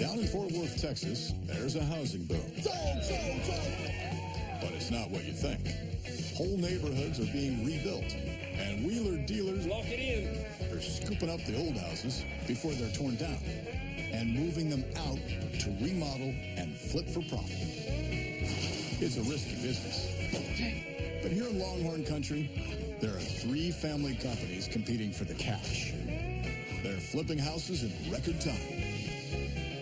Down in Fort Worth, Texas, there's a housing boom. Sold. But it's not what you think. Whole neighborhoods are being rebuilt, and wheeler dealers lock it in. They're scooping up the old houses before they're torn down and moving them out to remodel and flip for profit. It's a risky business. But here in Longhorn Country, there are 3 family companies competing for the cash. They're flipping houses in record time.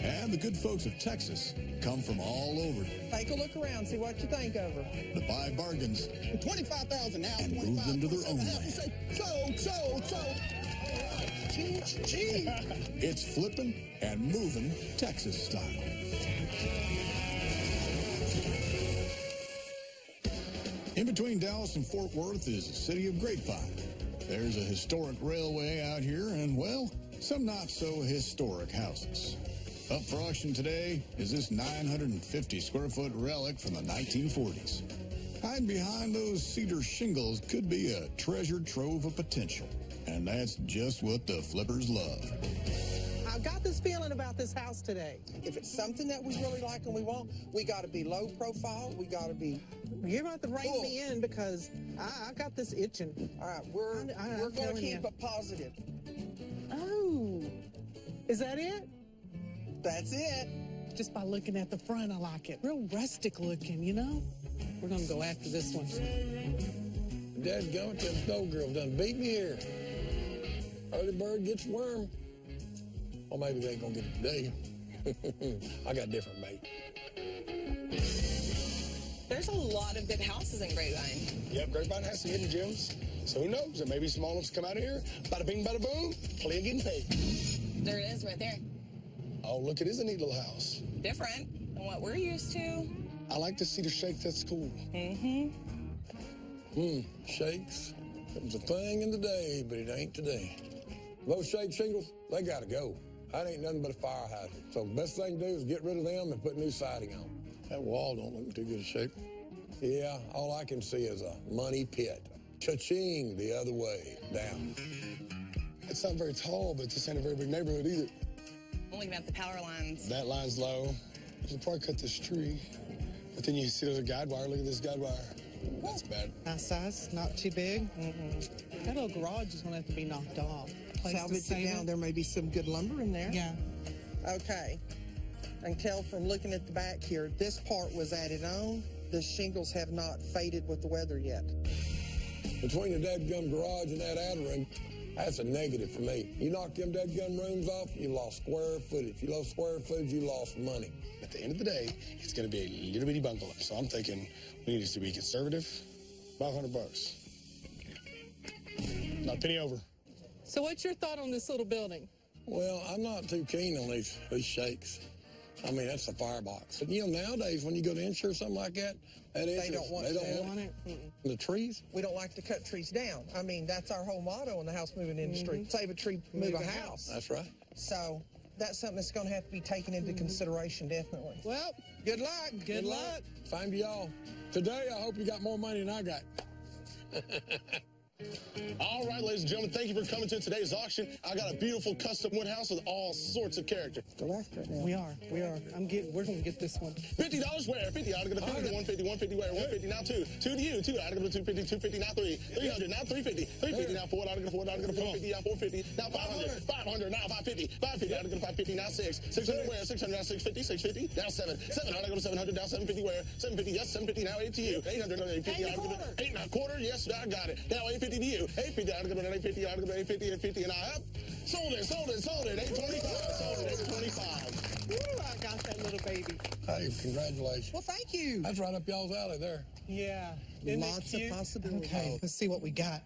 And the good folks of Texas come from all over. Take a look around, see what you think of her. To buy bargains. 25,000 now. And move them to their own land. Sold. Gee. It's flipping and moving Texas style. In between Dallas and Fort Worth is the city of Grapevine. There's a historic railway out here and, well, some not-so-historic houses. Up for auction today is this 950-square-foot relic from the 1940s. Hiding behind those cedar shingles could be a treasure trove of potential. And that's just what the flippers love. I've got this feeling about this house today. If it's something that we really like and we want, we got to be low profile. We got to be. You're going to have to rein me in because I got this itching. All right, we're going to keep it positive. Oh, is that it? That's it. Just by looking at the front, I like it. Real rustic looking, you know? We're going to go after this one. Dadgummit, them snow girls done beat me here. Early bird gets worm. Well, maybe they ain't gonna get it today. I got different bait. There's a lot of good houses in Grapevine. Yep, Grapevine has some hidden gems. So who knows? There may be some olives come out of here. Bada bing, bada boom. Plenty of getting paid. There it is right there. Oh, look, it is a neat little house. Different than what we're used to. I like the cedar shake. That's cool. Shakes. It was a thing in the day, but it ain't today. Those shake shingles, they gotta go. That ain't nothing but a fire hydrant. So the best thing to do is get rid of them and put new siding on. That wall don't look in too good a shape. Yeah, all I can see is a money pit. Cha-ching the other way, down. It's not very tall, but this ain't a very big neighborhood either. I'm looking at the power lines. That line's low. You should probably cut this tree. But then you see there's a guide wire. Look at this guide wire. That's bad. Nice size, not too big. That little garage is going to have to be knocked off. Salvage it down. There may be some good lumber in there. Yeah. Okay. I can tell from looking at the back here, this part was added on. The shingles have not faded with the weather yet. Between the dadgum garage and that adder, that's a negative for me. You knock them dadgum rooms off, you lost square footage. You lost square footage, you lost money. At the end of the day, it's going to be a little bitty bungalow. So I'm thinking we need to be conservative. $500. Not a penny over. So what's your thought on this little building? Well, I'm not too keen on these shakes. I mean, that's a firebox. But, you know, nowadays, when you go to insure something like that, they don't want it. The trees? We don't like to cut trees down. I mean, that's our whole motto in the house moving industry. Save a tree, move a house. That's right. So that's something that's going to have to be taken into consideration, definitely. Well, good luck. Good luck. Same to y'all. Today, I hope you got more money than I got. All right, ladies and gentlemen, thank you for coming to today's auction. I got a beautiful custom wood house with all sorts of character. Go after it now. We are. We're going to get this one. $50 where? 50. I'm going to 50, 150, 150 where? 150 now 2. 2 to you. 2. I'm going to 250, 250 now 3. 300 now 350. 350 now 4. I'm going to 4. I'm going to 450 now 450. Now 500. 500 now 550. 550. I'm going to 550 now 6. 600 where? 600 now 650. 650 now 7. 7. I'm going to 700 now 750 where? 750. Yes, 750 now 8 to you. 800 now 850. I'm going to 8 and a quarter. Yes, I got it. Now 850 to you. 850. I'm going to 850. I'm going to 850 and 50 and I have sold it. 825. Sold it. 825. Woo, I got that little baby. Hey, congratulations. Well, thank you. That's right up y'all's alley there. Yeah. Lots of possibilities. Okay, let's see what we got.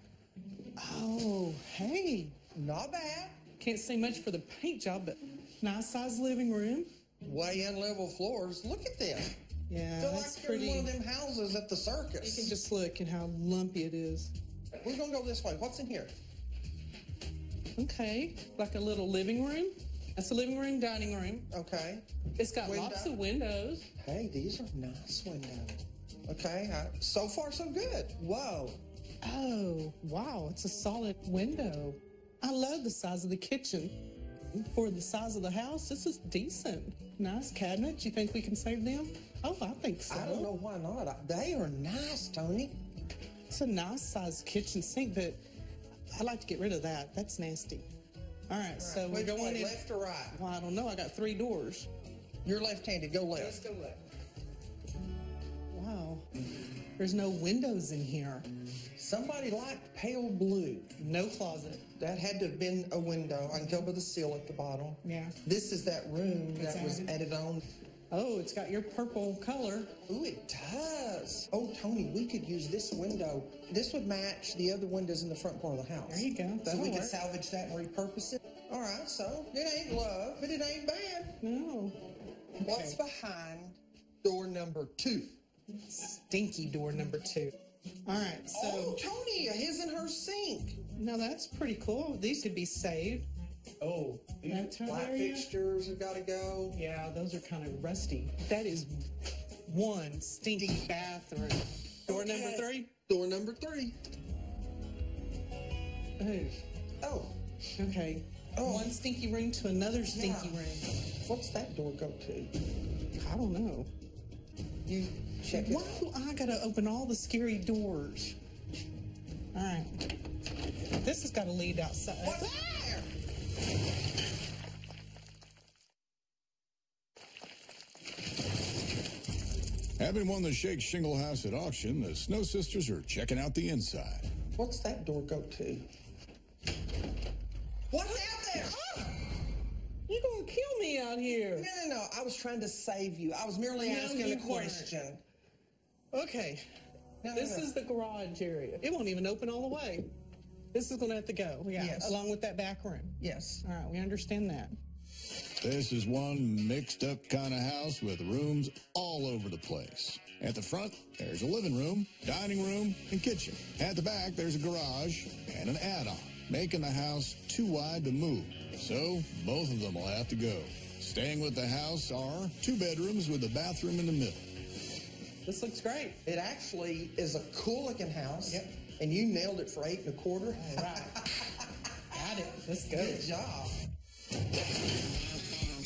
Oh, hey. Not bad. Can't say much for the paint job, but nice size living room. Way in level floors. Look at them. Yeah, Feel that's like you're pretty. in one of them houses at the circus. You can just look at how lumpy it is. We're going to go this way. What's in here? Okay, like a little living room. That's a living room, dining room. Okay. It's got lots of windows. Hey, these are nice windows. Okay, so far so good. Whoa. Oh, wow, it's a solid window. I love the size of the kitchen. For the size of the house, this is decent. Nice cabinets. You think we can save them? Oh, I think so. I don't know why not. They are nice, Tony. It's a nice sized kitchen sink, but I'd like to get rid of that. That's nasty. All right, so we're going in. Left or right? Well, I don't know. I got 3 doors. You're left-handed. Go left. Let's go left. Wow. There's no windows in here. Somebody liked pale blue. No closet. That had to have been a window. I can tell by the seal at the bottom. Yeah. This is that room It's that was added. added on. Oh, it's got your purple color. Ooh, it does. Oh, Tony, we could use this window. This would match the other windows in the front part of the house. There you go. So we That'll could work. salvage that and repurpose it. All right, so it ain't love, but it ain't bad. No. What's behind door number 2? Stinky door number 2. All right, so. Oh, Tony, a his and her sink. Now that's pretty cool. These could be saved. Oh, That light area? fixtures have got to go. Yeah, those are kind of rusty. That is one stinky bathroom. Door number 3? Door number 3. Oh, Oh, okay. Oh. One stinky room to another stinky Yeah. room. what's that door go to? I don't know. You check it. Why do I gotta open all the scary doors? All right. This has got to lead outside. What's there? Having won the Shake Shingle House at auction, the Snow Sisters are checking out the inside. What's that door go to? What's out there? You gonna kill me out here? No. I was trying to save you. I was merely No, asking you a weren't. question. Okay. No, This no. is the garage area. It won't even open all the way. This is gonna have to go. Yeah. Yes. Along with that back room. Yes. All right, we understand that. This is one mixed up kind of house with rooms all over the place. At the front, there's a living room, dining room, and kitchen. At the back, there's a garage and an add-on, making the house too wide to move. So both of them will have to go. Staying with the house are 2 bedrooms with a bathroom in the middle. This looks great. It actually is a cool-looking house. Yep. And you nailed it for 8 1/4. All right. Got it. Let's go. Good job.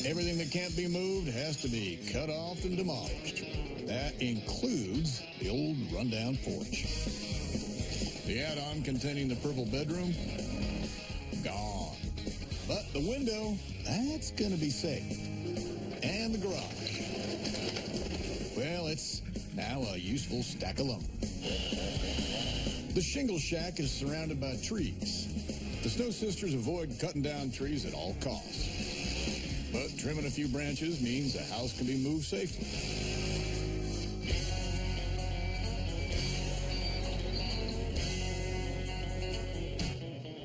Everything that can't be moved has to be cut off and demolished. That includes the old rundown porch. The add-on containing the purple bedroom, gone. But the window, that's going to be safe. And the garage, well, it's now a useful stack of lumber. The shingle shack is surrounded by trees. The Snow Sisters avoid cutting down trees at all costs. But trimming a few branches means the house can be moved safely.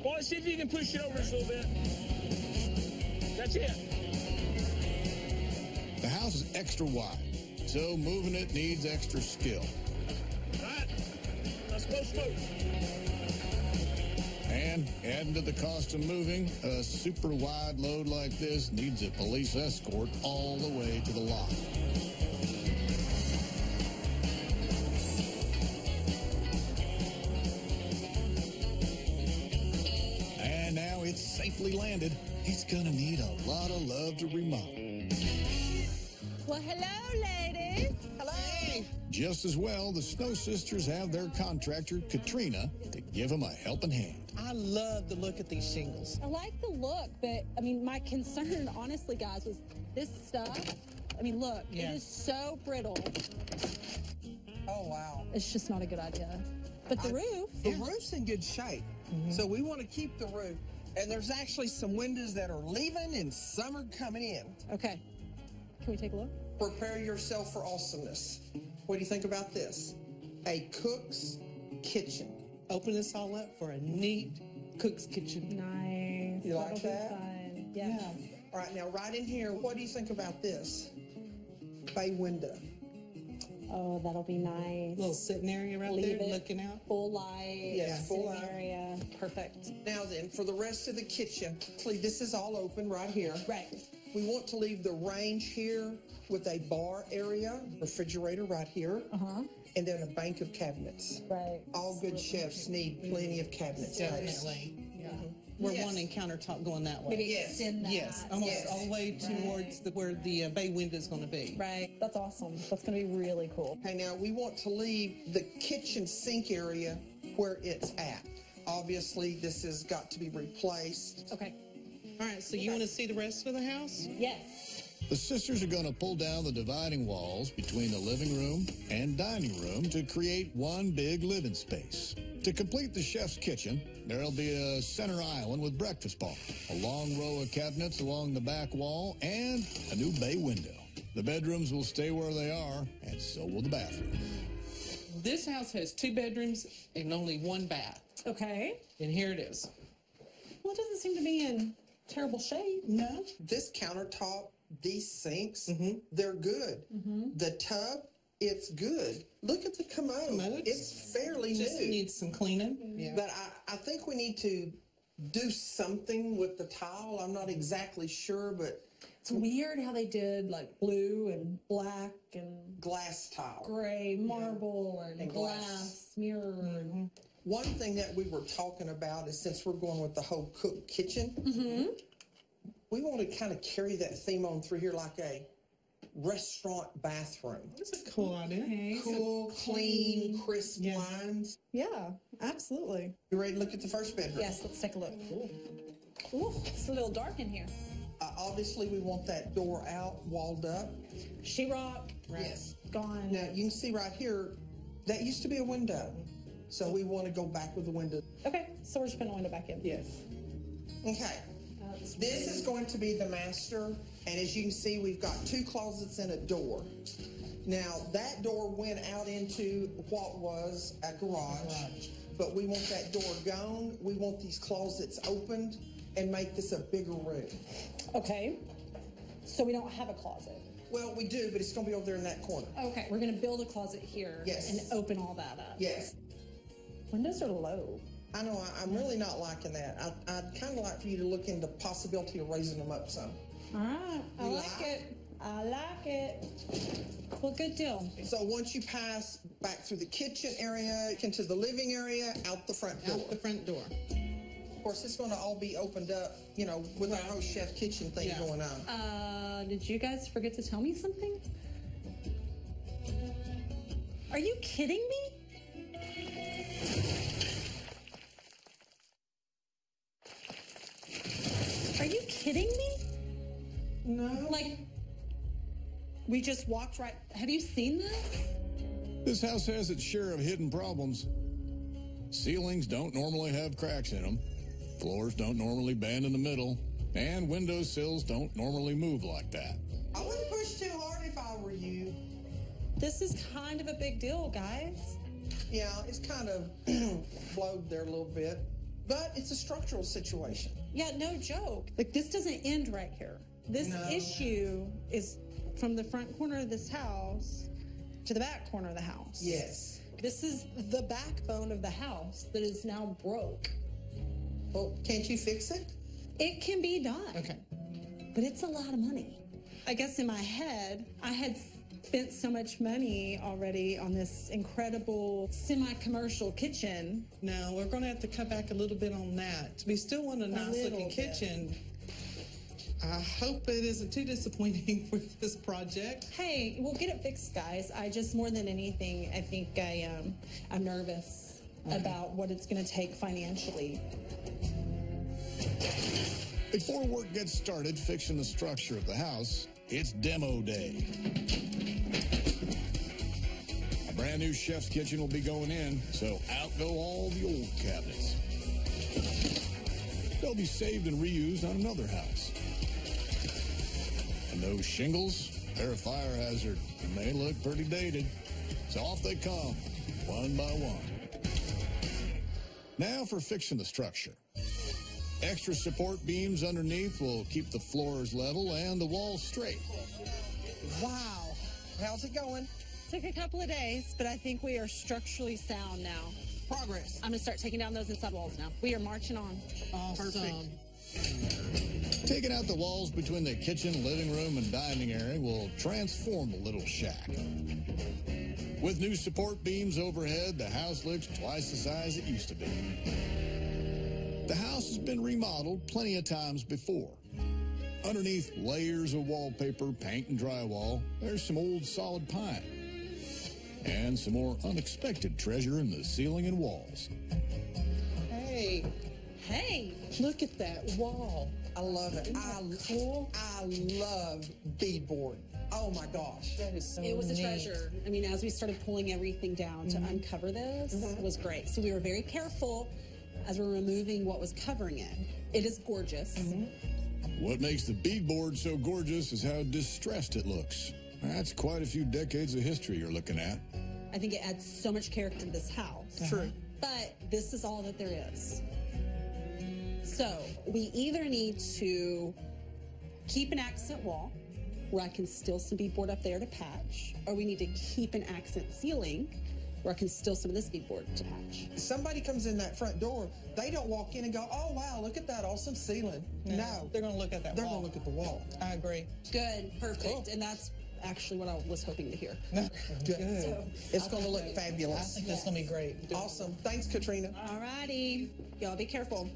Well, let's see if you can push it over just a little bit. That's it. The house is extra wide, so moving it needs extra skill. All right. Let's go smooth. And adding to the cost of moving, a super wide load like this needs a police escort all the way to the lot. And now it's safely landed. It's gonna need a lot of love to remodel. Well, hello, ladies. Hello. Just as well, the Snow Sisters have their contractor, Katrina, to give them a helping hand. I love the look at these shingles. I like the look, but I mean, my concern, honestly, guys, was this stuff. I mean, look, Yeah. it is so brittle. Oh, wow. It's just not a good idea. But the roof, The roof's in good shape. So we want to keep the roof. And there's actually some windows that are leaving and some are coming in. okay. Can we take a look? Prepare yourself for awesomeness. What do you think about this? A cook's kitchen. Open this all up for a neat cook's kitchen. Nice. You like That'll be that? fun. Yes. All right, now right in here, what do you think about this? Bay window. Oh, that'll be nice. Little sitting area right Leave there, it looking out. Full light. Yes, full sitting light. area. Perfect. Now then, for the rest of the kitchen, actually, this is all open right here. Right. We want to leave the range here with a bar area, refrigerator right here, and then a bank of cabinets. Right. All good chefs need plenty of cabinets. ladies. Definitely. Yeah. we're Yes. wanting countertop going that way. Maybe Yes. extend that. Yes, almost Yes. all the way towards where the bay window is going to be. Right. That's awesome. That's going to be really cool. Okay, now we want to leave the kitchen sink area where it's at. Obviously, this has got to be replaced. Okay. All right, so you want to see the rest of the house? Yes. The sisters are going to pull down the dividing walls between the living room and dining room to create one big living space. To complete the chef's kitchen, there'll be a center island with breakfast bar, a long row of cabinets along the back wall, and a new bay window. The bedrooms will stay where they are, and so will the bathroom. This house has 2 bedrooms and only 1 bath. Okay. And here it is. Well, it doesn't seem to be in terrible shape. No? This countertop, these sinks, they're good. The tub, it's good. Look at the commode. It's fairly Just new. needs some cleaning. But I think we need to do something with the tile. I'm not exactly sure, but It's weird how they did like blue and black and glass tile. gray, marble and glass. glass, mirror. One thing that we were talking about is since we're going with the whole cook kitchen, we want to kind of carry that theme on through here like a restaurant bathroom. That's a cool idea. Okay. Cool, clean, crisp Yeah. lines. Yeah, absolutely. You ready to look at the first bedroom? Yes, let's take a look. Ooh, it's a little dark in here. Obviously, we want that door out, walled up. Sheetrock, Yes. gone. Now, you can see right here, that used to be a window. So we want to go back with the window. Okay, so we're just putting the window back in. Yes. Okay. This is going to be the master, and as you can see, we've got 2 closets and a door. Now, that door went out into what was a garage, but we want that door gone. We want these closets opened and make this a bigger room. Okay, so we don't have a closet. Well, we do, but it's going to be over there in that corner. Okay, we're going to build a closet here Yes. and open all that up. Yes. Windows are low. I know, I'm really not liking that. I'd kind of like for you to look into the possibility of raising them up some. All right, I You like like? it. I like it. Well, good deal. So once you pass back through the kitchen area, into the living area, out the front door. Out the front door. Of course, it's going to all be opened up, you know, with our whole chef kitchen thing Yeah. going on. Did you guys forget to tell me something? Are you kidding me? Are you kidding me? No. Like, we just walked right. Have you seen this? This house has its share of hidden problems. Ceilings don't normally have cracks in them. Floors don't normally bend in the middle. And window sills don't normally move like that. I wouldn't push too hard if I were you. This is kind of a big deal, guys. Yeah, it's kind of blowed there a little bit. But it's a structural situation. Yeah, no joke. Like, this doesn't end right here. This issue is from the front corner of this house to the back corner of the house. Yes. This is the backbone of the house that is now broke. Well, can't you fix it? It can be done. Okay. But it's a lot of money. I guess in my head, I had spent so much money already on this incredible semi-commercial kitchen. No, we're going to have to cut back a little bit on that. We still want a nice little looking bit. kitchen. I hope it isn't too disappointing for this project. Hey, we'll get it fixed, guys. I just, more than anything, I think I'm nervous about what it's going to take financially. Before work gets started fixing the structure of the house, it's demo day. A brand new chef's kitchen will be going in, so out go all the old cabinets. They'll be saved and reused on another house. And those shingles, they're a fire hazard, and they look pretty dated. So off they come, one by one. Now for fixing the structure. Extra support beams underneath will keep the floors level and the walls straight. Wow. How's it going? Took a couple of days, but I think we are structurally sound now. Progress. I'm going to start taking down those inside walls now. We are marching on. Awesome. Taking out the walls between the kitchen, living room, and dining area will transform the little shack. With new support beams overhead, the house looks twice the size it used to be. The house has been remodeled plenty of times before. Underneath layers of wallpaper, paint, and drywall, there's some old solid pine. And some more unexpected treasure in the ceiling and walls. Hey, Hey, Look at that wall. I love it. Cool. I love beadboard. Oh my gosh. That is so it was a neat. treasure. I mean, as we started pulling everything down to uncover this, was great. So we were very careful as we're removing what was covering it. It is gorgeous. What makes the beadboard so gorgeous is how distressed it looks. That's quite a few decades of history you're looking at. I think it adds so much character to this house. True. But this is all that there is. So we either need to keep an accent wall where I can still some beadboard up there to patch, or we need to keep an accent ceiling where I can still some of this beadboard to patch. Somebody comes in that front door, they don't walk in and go, oh wow, look at that awesome ceiling. No. They're going to look at that They're wall. going to look at the wall. I agree. Good, perfect. Cool. And that's actually what I was hoping to hear. Good. So- It's going to look I fabulous. think that's going to be great. Awesome. Thanks, Katrina. All righty. Y'all be careful.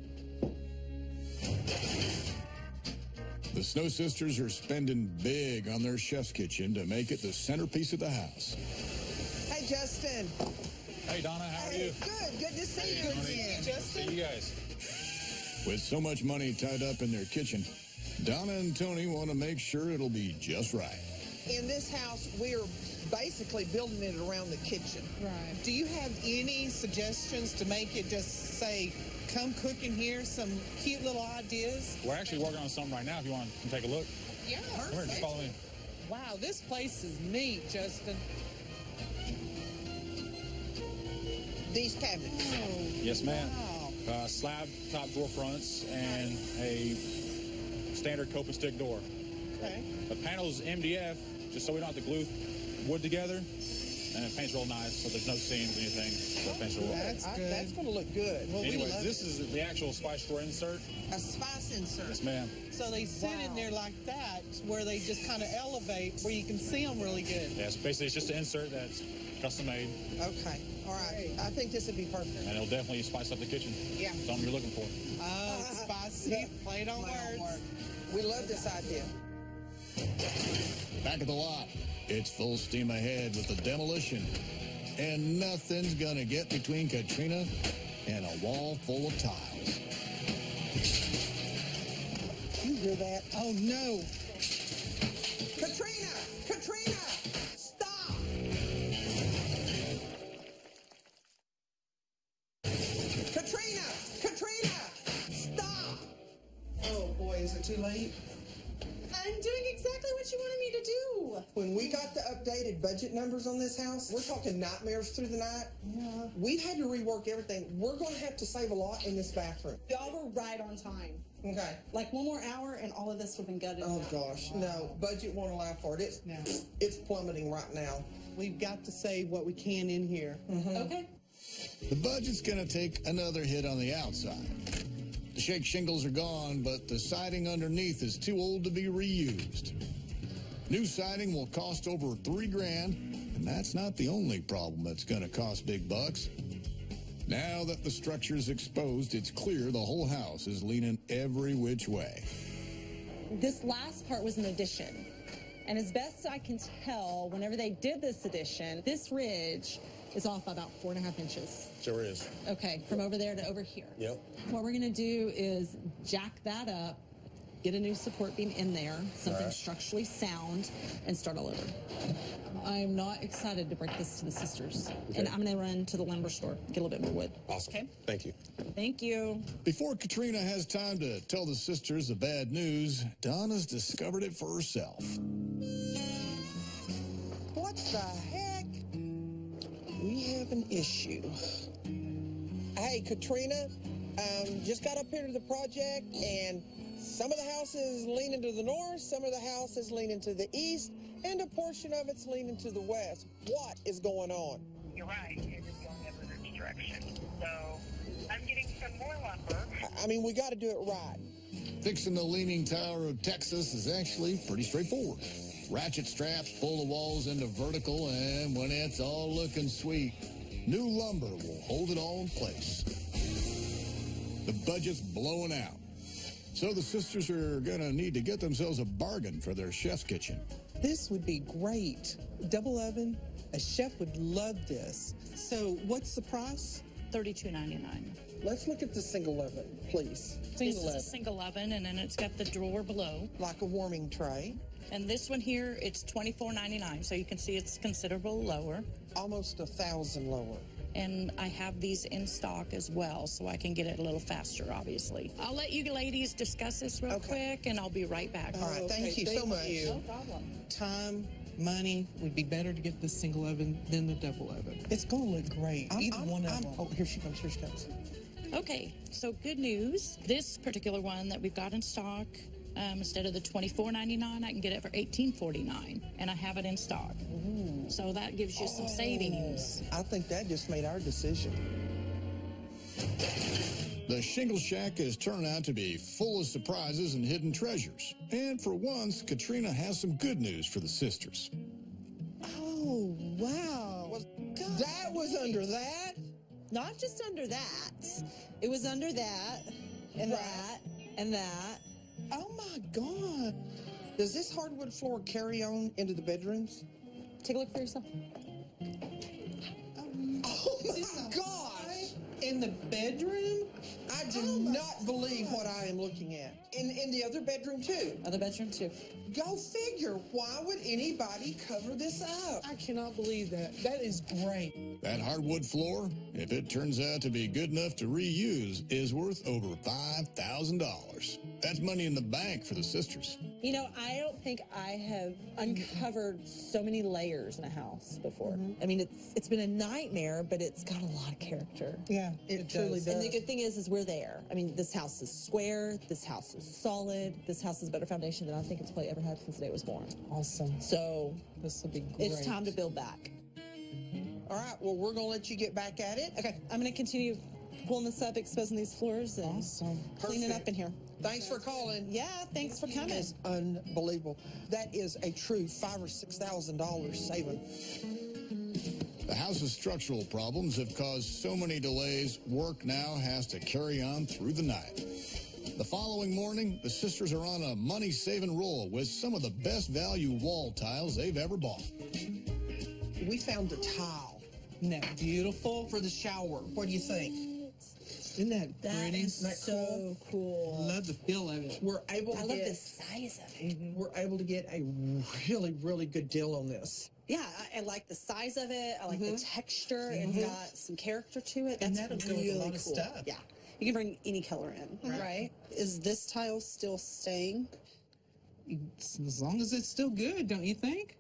The Snow Sisters are spending big on their chef's kitchen to make it the centerpiece of the house. Hey, Justin. Hey, Donna, how are Hey, you? good to see you again. See you guys. With so much money tied up in their kitchen, Donna and Tony want to make sure it'll be just right. In this house, we're basically building it around the kitchen. Right. Do you have any suggestions to make it just say, come cook in here, some cute little ideas? We're actually working on something right now if you want to take a look. Yeah. Come here, just follow me. Wow, this place is neat, Justin. These cabinets. Yes, ma'am. Wow. Slab top drawer fronts and a standard cope and stick door. Okay. The panel's MDF, just so we don't have to glue wood together. And it paints real nice, so there's no seams or anything. So it paints real well. That's good. That's going to look good. Well, we Anyways, love this it. is the actual spice drawer insert. A spice insert. Yes, ma'am. So they sit in there like that, where they just kind of elevate, where you can see them really good. Yes, basically it's just an insert that's custom made, Okay. All right. I think this would be perfect. and it'll definitely spice up the kitchen. Yeah. Something you're looking for. Oh, spicy. Play it on words. We love this idea. Back at the lot, it's full steam ahead with the demolition. And nothing's gonna get between Katrina and a wall full of tiles. You hear that? Oh, no. Katrina! Katrina! Stop! Katrina! Katrina! Stop! Oh boy, is it too late? I'm doing exactly what you wanted me to do. When we got the updated budget numbers on this house, we're talking nightmares through the night. Yeah. We've had to rework everything. We're going to have to save a lot in this bathroom. Y'all were right on time. Okay. Like one more hour and all of this would have been gutted. Oh gosh, no. Budget won't allow for it. No. It's plummeting right now. We've got to save what we can in here. Okay. The budget's gonna take another hit on the outside. The shake shingles are gone, but the siding underneath is too old to be reused. New siding will cost over $3,000, and that's not the only problem that's gonna cost big bucks. Now that the structure's exposed, it's clear the whole house is leaning every which way. This last part was an addition. And as best I can tell, whenever they did this addition, this ridge is off by about 4.5 inches. Sure is. Okay, from over there to over here. Yep. What we're going to do is jack that up, get a new support beam in there, something Right. structurally sound, and start all over. I'm not excited to break this to the sisters. And I'm going to run to the lumber store, get a little bit more wood. Awesome. Okay. Thank you. Thank you. Before Katrina has time to tell the sisters the bad news, Donna's discovered it for herself. What the heck? We have an issue. Hey, Katrina, just got up here to the project, and some of the houses leaning to the north, some of the houses leaning to the east, and a portion of it's leaning to the west. What is going on? You're right. It is going in this direction. So I'm getting some more lumber. I mean, we got to do it right. Fixing the Leaning Tower of Texas is actually pretty straightforward. Ratchet straps pull the walls into vertical, and when it's all looking sweet, new lumber will hold it all in place. The budget's blowing out. So the sisters are going to need to get themselves a bargain for their chef's kitchen. This would be great. Double oven. A chef would love this. So what's the price? $32.99. Let's look at the single oven, please. This is a single oven, and then it's got the drawer below. Like a warming tray. And this one here, it's $24.99, so you can see it's considerable lower. Almost 1,000 lower. And I have these in stock as well, so I can get it a little faster, obviously. I'll let you ladies discuss this real quick, and I'll be right back. All right, thank you so much. No problem. Time, money, would be better to get the single oven than the double oven. It's going to look great. Either one of them. Oh, here she comes, here she comes. Okay, so good news. This particular one that we've got in stock, instead of the $24.99, I can get it for $18.49, and I have it in stock. Ooh. So that gives you some savings. I think that just made our decision. The Shingle Shack is turning out to be full of surprises and hidden treasures. And for once, Katrina has some good news for the sisters. Oh, wow. That was under that? Not just under that. It was under that, and that, and that. Oh, my God. Does this hardwood floor carry on into the bedrooms? Take a look for yourself. Oh, my gosh. In the bedroom? I do not believe what I am looking at. In the other bedroom, too. Other bedroom, too. Go figure. Why would anybody cover this up? I cannot believe that. That is great. That hardwood floor, if it turns out to be good enough to reuse, is worth over $5,000. That's money in the bank for the sisters. You know, I don't think I have uncovered so many layers in a house before. I mean, it's been a nightmare, but it's got a lot of character. Yeah, it truly does. And the good thing is we're there. I mean, this house is square. This house is solid. This house has a better foundation than I think it's probably ever had since the day it was born. Awesome. So this will be great. It's time to build back. All right, well, we're going to let you get back at it. Okay, I'm going to continue pulling this up, exposing these floors, and cleaning up in here. Thanks for calling. Yeah, thanks for coming. It's unbelievable. That is a true $5,000 or $6,000 saving. The house's structural problems have caused so many delays, work now has to carry on through the night. The following morning, the sisters are on a money-saving roll with some of the best value wall tiles they've ever bought. We found a tile. Isn't that beautiful? For the shower. What do you think? Isn't that pretty? Is so cool. Love the feel of it. We're able to I love get the size of it. We're able to get a really, really good deal on this. Yeah, I like the size of it. I like the texture. It's got some character to it. And That's that'll go with really a lot of cool. stuff. Yeah, you can bring any color in, right? Is this tile still staying? As long as it's still good, don't you think?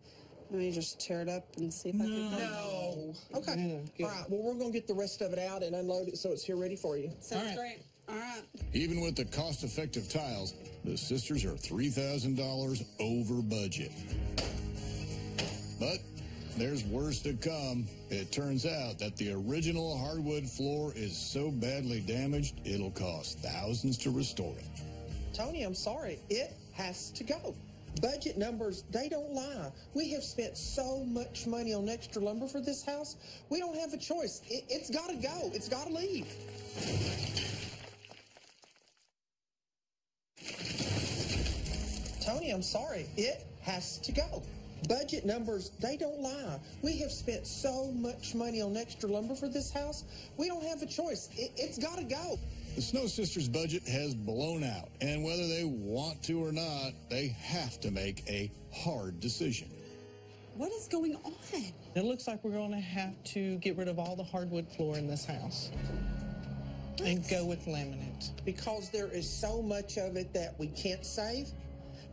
Let me just tear it up and see if I can. No. Okay. Yeah, all right. Well, we're going to get the rest of it out and unload it so it's here ready for you. Sounds great. All right. Even with the cost-effective tiles, the sisters are $3,000 over budget. But there's worse to come. It turns out that the original hardwood floor is so badly damaged, it'll cost thousands to restore it. Tony, I'm sorry. It has to go. Budget numbers, they don't lie. We have spent so much money on extra lumber for this house, we don't have a choice. It's got to go. It's got to leave. Tony, I'm sorry. It has to go. Budget numbers, they don't lie. We have spent so much money on extra lumber for this house, we don't have a choice. It's got to go. The Snow Sisters' budget has blown out, and whether they want to or not, they have to make a hard decision. What is going on? It looks like we're going to have to get rid of all the hardwood floor in this house and go with laminate. Because there is so much of it that we can't save,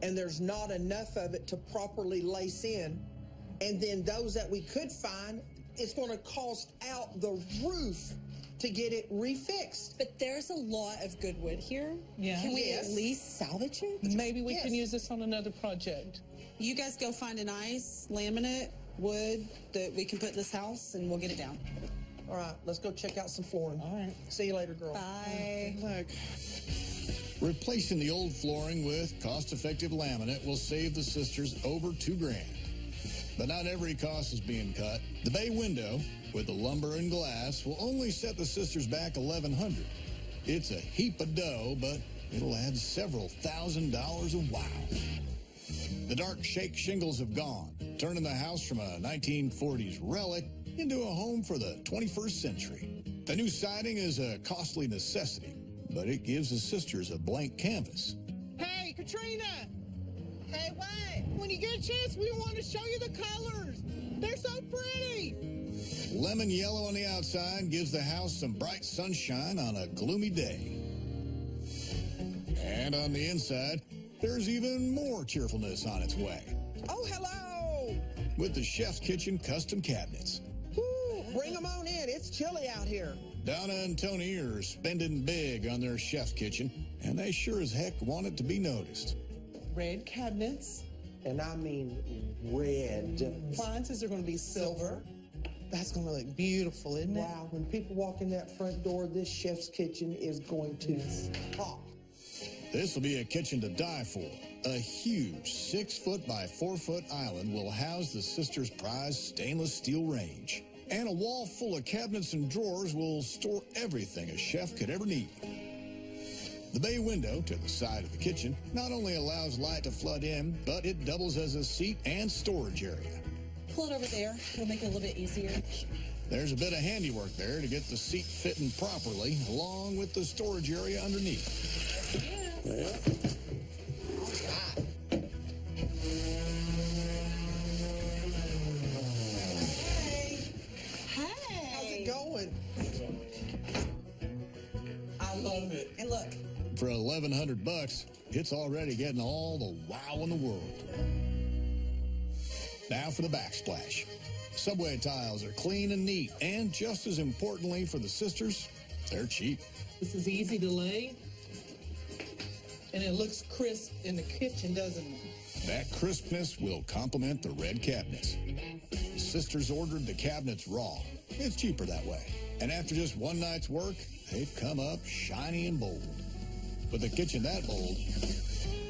and there's not enough of it to properly lace in. And then those that we could find, it's going to cost out the roof to get it refixed. But there's a lot of good wood here. Yeah. Can we at least salvage it? Maybe we can use this on another project. You guys go find a nice laminate wood that we can put in this house, and we'll get it down. All right, let's go check out some flooring. All right. See you later, girl. Bye. Look. Replacing the old flooring with cost-effective laminate will save the sisters over $2,000. But not every cost is being cut. The bay window, with the lumber and glass, will only set the sisters back $1,100. It's a heap of dough, but it'll add several $1,000s of wow. The dark shake shingles have gone, turning the house from a 1940s relic into a home for the 21st century. The new siding is a costly necessity, but it gives the sisters a blank canvas. Hey, Katrina! Hey, wait! When you get a chance, we want to show you the colors. They're so pretty! Lemon yellow on the outside gives the house some bright sunshine on a gloomy day. And on the inside, there's even more cheerfulness on its way. Oh, hello! With the Chef's Kitchen custom cabinets. Woo, bring them on in. It's chilly out here. Donna and Tony are spending big on their Chef's Kitchen, and they sure as heck want it to be noticed. Red cabinets. And I mean red. Appliances are going to be silver. That's going to look beautiful, isn't it? Wow, when people walk in that front door, this Chef's Kitchen is going to pop. This will be a kitchen to die for. A huge 6-foot by 4-foot island will house the sisters' prized stainless steel range. And a wall full of cabinets and drawers will store everything a chef could ever need. The bay window to the side of the kitchen not only allows light to flood in, but it doubles as a seat and storage area. Pull it over there. It'll make it a little bit easier. There's a bit of handiwork there to get the seat fitting properly, along with the storage area underneath. Yeah. Hey! How's it going? I love it. And look. For $1,100, it's already getting all the wow in the world. Now for the backsplash. Subway tiles are clean and neat, and just as importantly for the sisters, they're cheap. This is easy to lay, and it looks crisp in the kitchen, doesn't it? That crispness will complement the red cabinets. The sisters ordered the cabinets raw. It's cheaper that way. And after just one night's work, they've come up shiny and bold. With a kitchen that bold,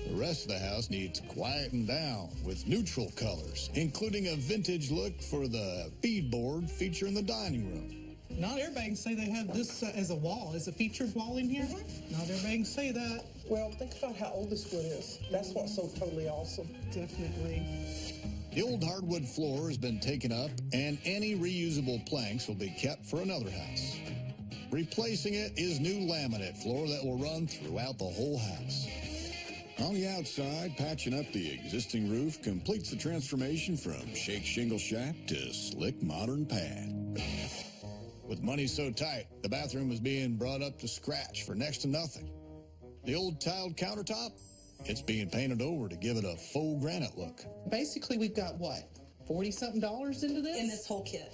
the rest of the house needs quieting down with neutral colors, including a vintage look for the beadboard feature in the dining room. Not everybody can say they have this as a wall, as a featured wall in here. Not everybody can say that. Well, think about how old this wood is. That's what's so totally awesome. Definitely. The old hardwood floor has been taken up, and any reusable planks will be kept for another house. Replacing it is new laminate floor that will run throughout the whole house. On the outside, patching up the existing roof completes the transformation from shake shingle shack to slick modern pad. With money so tight, the bathroom is being brought up to scratch for next to nothing. The old tiled countertop, it's being painted over to give it a faux granite look. Basically, we've got what, $40-something into this? In this whole kit.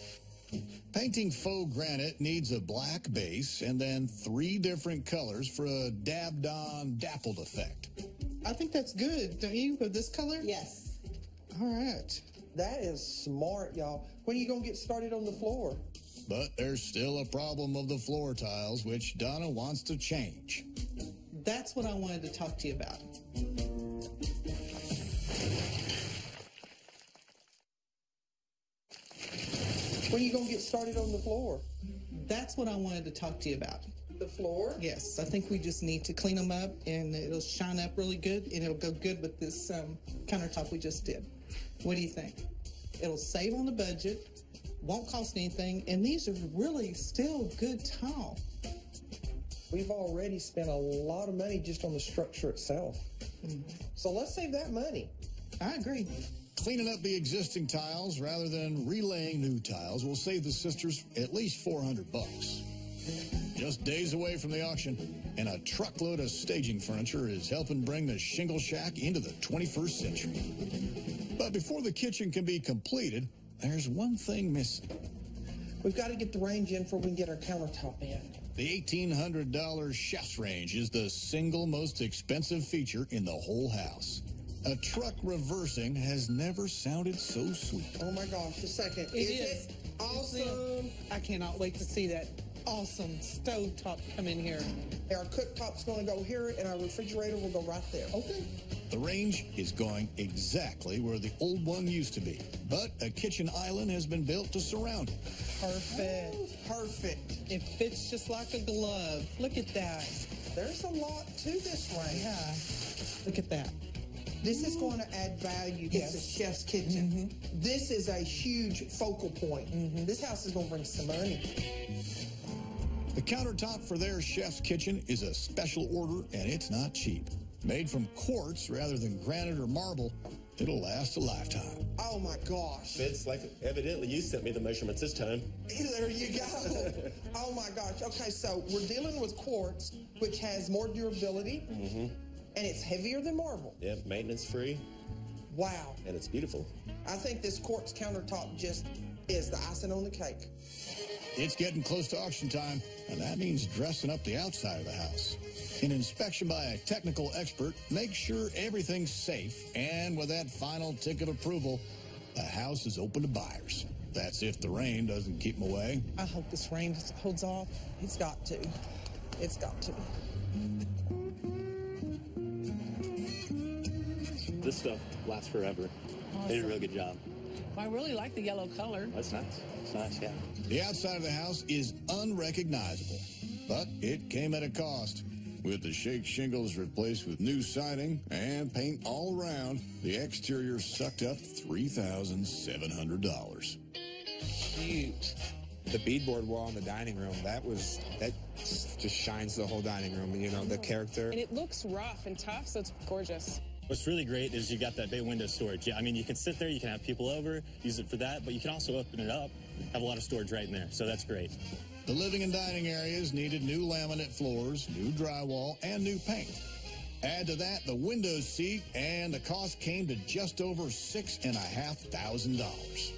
Painting faux granite needs a black base and then 3 different colors for a dabbed-on, dappled effect. I think that's good, don't you, with this color? Yes. All right. That is smart, y'all. When are you going to get started on the floor? But there's still a problem of the floor tiles, which Donna wants to change. That's what I wanted to talk to you about. When are you going to get started on the floor? That's what I wanted to talk to you about. The floor? Yes, I think we just need to clean them up, and it'll shine up really good, and it'll go good with this countertop we just did. What do you think? It'll save on the budget, won't cost anything, and these are really still good tile. We've already spent a lot of money just on the structure itself. So let's save that money. I agree. Cleaning up the existing tiles rather than relaying new tiles will save the sisters at least $400. Just days away from the auction, and a truckload of staging furniture is helping bring the shingle shack into the 21st century. But before the kitchen can be completed, there's one thing missing. We've got to get the range in before we can get our countertop in. The $1,800 chef's range is the single most expensive feature in the whole house. A truck reversing has never sounded so sweet. Oh my gosh, a second. Is it awesome? I cannot wait to see that awesome stovetop come in here. Our cooktop's going to go here, and our refrigerator will go right there. Okay. The range is going exactly where the old one used to be, but a kitchen island has been built to surround it. Perfect. Perfect. It fits just like a glove. Look at that. There's a lot to this range. Yeah. Look at that. This is going to add value to the chef's kitchen. This is a huge focal point. This house is going to bring some money. The countertop for their chef's kitchen is a special order, and it's not cheap. Made from quartz rather than granite or marble, it'll last a lifetime. Oh my gosh. It's like evidently you sent me the measurements this time. There you go. Oh my gosh. Okay, so we're dealing with quartz, which has more durability, and it's heavier than marble. Yep, maintenance free. Wow. And it's beautiful. I think this quartz countertop just is the icing on the cake. It's getting close to auction time, and that means dressing up the outside of the house. An inspection by a technical expert makes sure everything's safe, and with that final tick of approval, the house is open to buyers. That's if the rain doesn't keep them away. I hope this rain holds off. It's got to. It's got to. This stuff lasts forever. Awesome. They did a really good job. I really like the yellow color. That's nice. It's nice, yeah. The outside of the house is unrecognizable, but it came at a cost. With the shake shingles replaced with new siding and paint all around, the exterior sucked up $3,700. Cute. The beadboard wall in the dining room, that just shines the whole dining room, you know, the character. And it looks rough and tough, so it's gorgeous. What's really great is you got that bay window storage. Yeah, I mean, you can sit there, you can have people over, use it for that, but you can also open it up, have a lot of storage right in there, so that's great. The living and dining areas needed new laminate floors, new drywall, and new paint. Add to that the window seat, and the cost came to just over $6,500.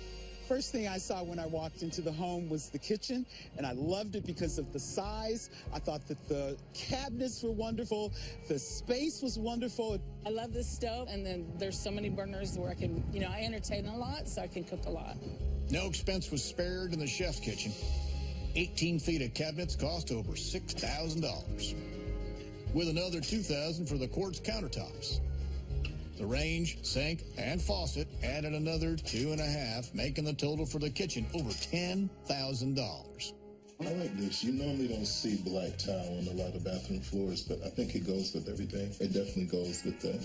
First thing I saw when I walked into the home was the kitchen, and I loved it because of the size. I thought that the cabinets were wonderful. The space was wonderful. I love this stove, and then there's so many burners where I can, I entertain a lot, so I can cook a lot. No expense was spared in the chef's kitchen. 18 feet of cabinets cost over $6,000, with another $2,000 for the quartz countertops. The range, sink, and faucet added another $2,500, making the total for the kitchen over $10,000. I like this. You normally don't see black tile on a lot of bathroom floors, but I think it goes with everything. It definitely goes with the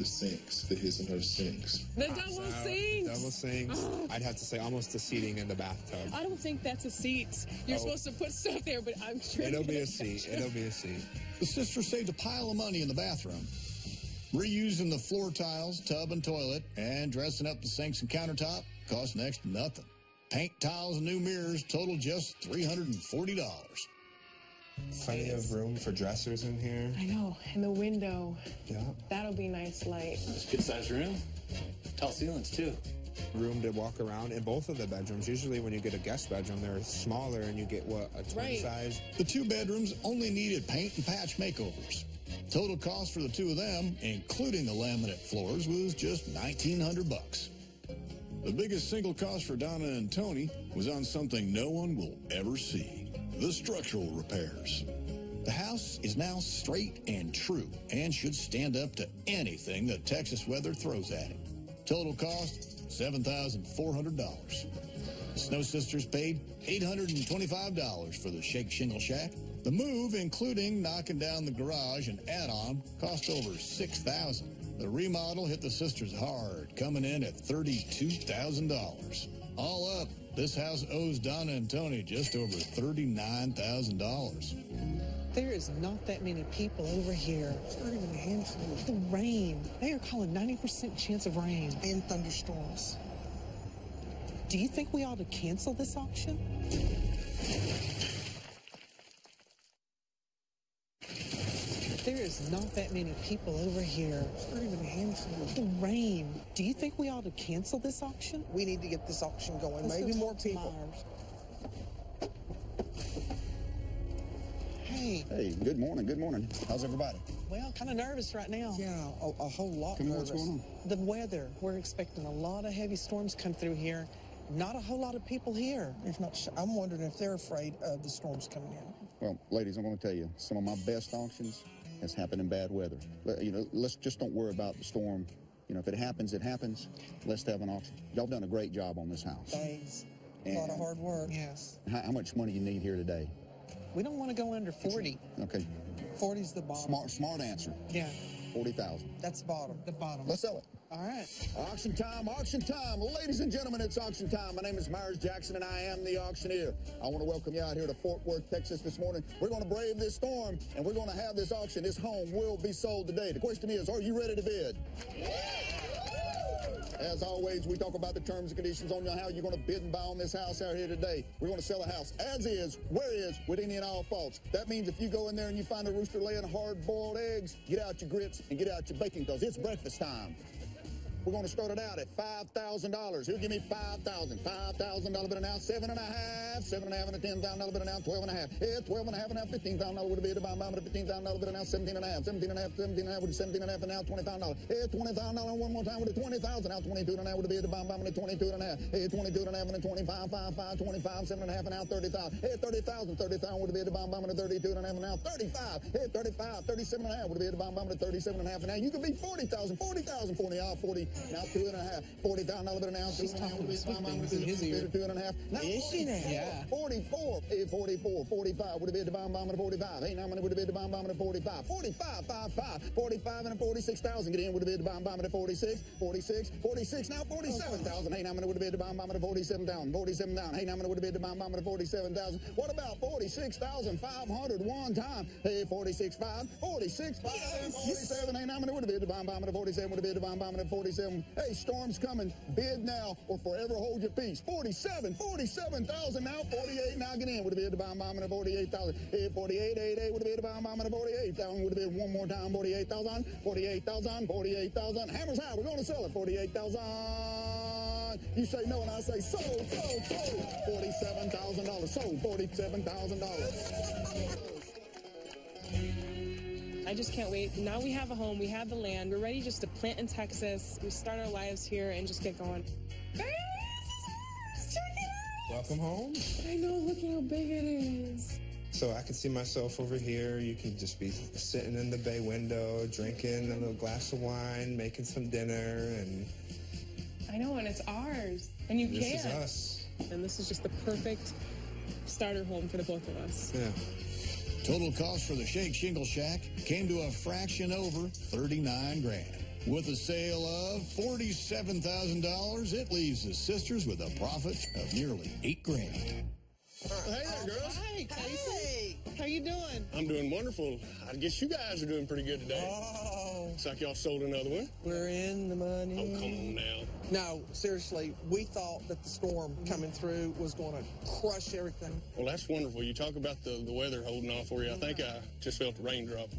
sinks, the his and her sinks. The double sinks. Double sinks. I'd have to say almost the seating in the bathtub. I don't think that's a seat. You're supposed to put stuff there, but I'm sure it'll be a seat. It'll be a seat. The sisters saved a pile of money in the bathroom. Reusing the floor tiles, tub and toilet, and dressing up the sinks and countertop cost next to nothing. Paint, tiles, and new mirrors total just $340. Plenty of room for dressers in here. I know, and the window. Yeah. That'll be nice light. It's a good-sized room. Tall ceilings, too. Room to walk around in both of the bedrooms. Usually when you get a guest bedroom, they're smaller and you get, a twin size? The two bedrooms only needed paint and patch makeovers. Total cost for the two of them, including the laminate floors, was just $1,900. The biggest single cost for Donna and Tony was on something no one will ever see: the structural repairs. The house is now straight and true and should stand up to anything the Texas weather throws at it. Total cost, $7,400. The Snow Sisters paid $825 for the Shake Shingle Shack. The move, including knocking down the garage and add-on, cost over $6,000. The remodel hit the sisters hard, coming in at $32,000. All up, this house owes Donna and Tony just over $39,000. There is not that many people over here. It's not even a handful. The rain. They are calling 90% chance of rain. And thunderstorms. Do you think we ought to cancel this auction? There is not that many people over here. It's not even a handful. The rain. Do you think we ought to cancel this auction? We need to get this auction going. Let's Maybe go more talk to people. Myers. Hey. Hey, good morning, good morning. How's everybody? Well, kind of nervous right now. Yeah, a whole lot Tell me nervous. what's going on. The weather. We're expecting a lot of heavy storms come through here. Not a whole lot of people here. I'm wondering if they're afraid of the storms coming in. Well, ladies, I'm going to tell you, some of my best auctions has happened in bad weather. Let's just don't worry about the storm. If it happens, it happens. Let's have an auction. Y'all done a great job on this house. Thanks. A lot of hard work. Yes. How much money you need here today? We don't want to go under 40. Okay. 40's the bottom. Smart answer. Yeah. 40,000. That's the bottom. The bottom. Let's sell it. All right. Auction time, auction time. Ladies and gentlemen, it's auction time. My name is Myers Jackson, and I am the auctioneer. I want to welcome you out here to Fort Worth, Texas this morning. We're going to brave this storm, and we're going to have this auction. This home will be sold today. The question is, are you ready to bid? As always, we talk about the terms and conditions on how you're going to bid and buy on this house out here today. We're going to sell a house as is, where is, with any and all faults. That means if you go in there and you find a rooster laying hard-boiled eggs, get out your grits and get out your bacon, because it's breakfast time. We're going to start it out at $5,000. Who'll give me $5,000? $5,000 bid an ounce, 7.5, 7.5 and a $10,000 bid an ounce, 12.5. Yeah, 12.5 and a $15,000 would be the bomb with a $15,000 bid an ounce, 17.5, 17.5 with a 17.5 and now $20,000. Yeah, $20,000 one more time with a 20,000. Now 22.5 would be the bomb with a 22.5. Yeah, 22.5 and a 25, 5, 5, 25, 7.5 and now 30,000. Yeah, 30,000, 30,000 would be the bomb with a 32.5 and now 35. Yeah, 35, 37.5 would be the bomb with a 37.5 and now you could be 40,000, 40,000, 40, 40. Now 2.5, $40,000 bid an ounce. She's talking sweet things in his ear. 2.5. Now is she now? Yeah. 44, 44, 45 would have been the bomb at 45. Hey, now money would have been the bomb at 45. 45, 55, 45 and a 46,000. Get in would have been the bomb at 46, 46, 46. Now 47,000. Hey, now money would have been the bomb at 47,000. 47,000. Hey, now money would have been the bomb at 47,000. What about 46,500 one time? Hey, 46,5, 46,5, 47. Hey, now money would have been the bomb at 47. Would have been the bomb at 47. Hey, storm's coming. Bid now or forever hold your peace. 47,000 now. 48 now. Get in. Would have been the bomb at 48,000. Hey, 48, 88 would have been the bomb at 48,000. Would have been one more time. 48,000, 48,000, 48,000. Hammers high. We're going to sell it. 48,000. You say no, and I say sold. $47,000. Sold. $47,000. I just can't wait. Now we have a home. We have the land. We're ready just to plant in Texas. We start our lives here and just get going. Welcome home. I know. Look at how big it is. So I can see myself over here. You can just be sitting in the bay window, drinking a little glass of wine, making some dinner, and... I know, and it's ours. And you this can. This is us. And this is just the perfect starter home for the both of us. Yeah. Total cost for the Shake Shingle Shack came to a fraction over $39,000. With a sale of $47,000, it leaves the sisters with a profit of nearly $8,000. Hey there, girls. Hi, Casey. How you doing? I'm doing wonderful. I guess you guys are doing pretty good today. Oh. Looks like y'all sold another one. We're in the money. Oh, come on now. No, seriously, we thought that the storm coming through was going to crush everything. Well, that's wonderful. You talk about the weather holding off for you. I think I just felt a raindrop.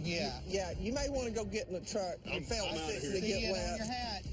Yeah. Yeah, you may want to go get in the truck. I'm Felt outta fixing here. to get See it wet. on your hat.